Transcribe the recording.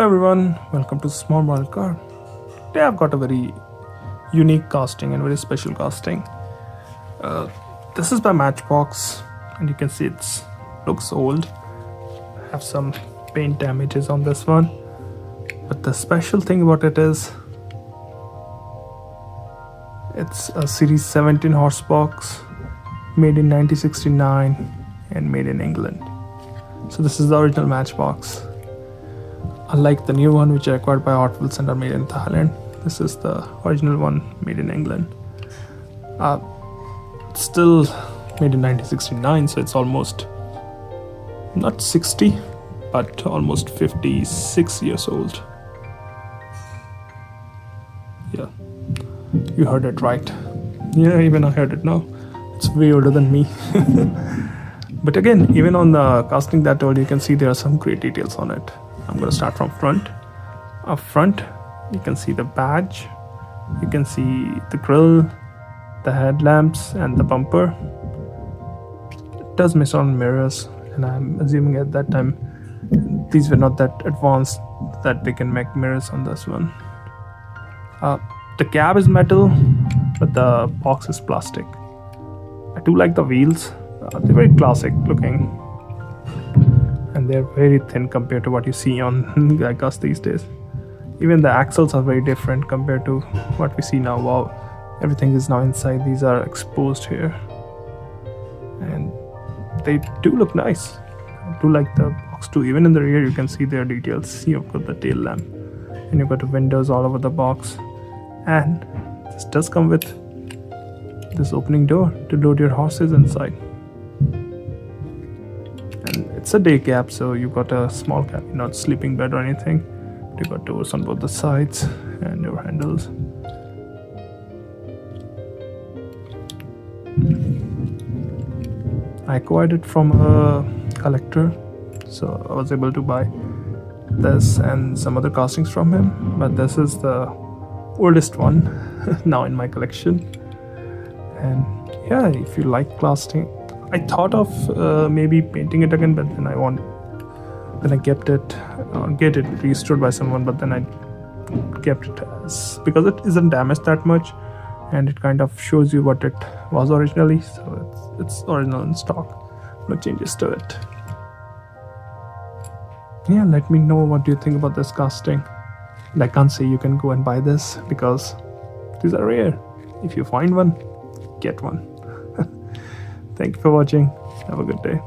Hello everyone, welcome to Small Model Car. Today I've got a very unique casting and very special casting. This is by Matchbox, and you can see it looks old. I have some paint damages on this one, but the special thing about it is it's a Series 17 horse box made in 1969 and made in England. So this is the original Matchbox. Unlike the new one which are acquired by Hot Wheels and are made in Thailand, this is the original one made in England. It's still made in 1969, so it's almost not 60 but almost 56 years old. Yeah, you heard it right. Yeah, even I heard it now. It's way older than me. But again, even on the casting that old, you can see there are some great details on it. I'm going to start from front. Up front, you can see the badge, you can see the grille, the headlamps, and the bumper. It does miss on mirrors, and I'm assuming at that time these were not that advanced that they can make mirrors on this one. The cab is metal, but the box is plastic. I do like the wheels. They're very classic looking, and they're very thin compared to what you see on diecast these days. Even the axles are very different compared to what we see now. Wow, everything is now inside. These are exposed here, and they do look nice. I do like the box too. Even in the rear, you can see their details. You've got the tail lamp, and you've got the windows all over the box. And this does come with this opening door to load your horses inside. And it's a day cab, so you've got a small cab, not sleeping bed or anything. You've got doors on both the sides and your handles. I acquired it from a collector, so I was able to buy this and some other castings from him, but this is the oldest one now in my collection. And yeah, if you like casting, I thought of maybe painting it again, but then I kept it, get it restored by someone, but then I kept it as, because it isn't damaged that much, and it kind of shows you what it was originally, so it's original in stock, no changes to it. Yeah, let me know what do you think about this casting. And I can't say you can go and buy this because these are rare. If you find one, get one. Thank you for watching. Have a good day.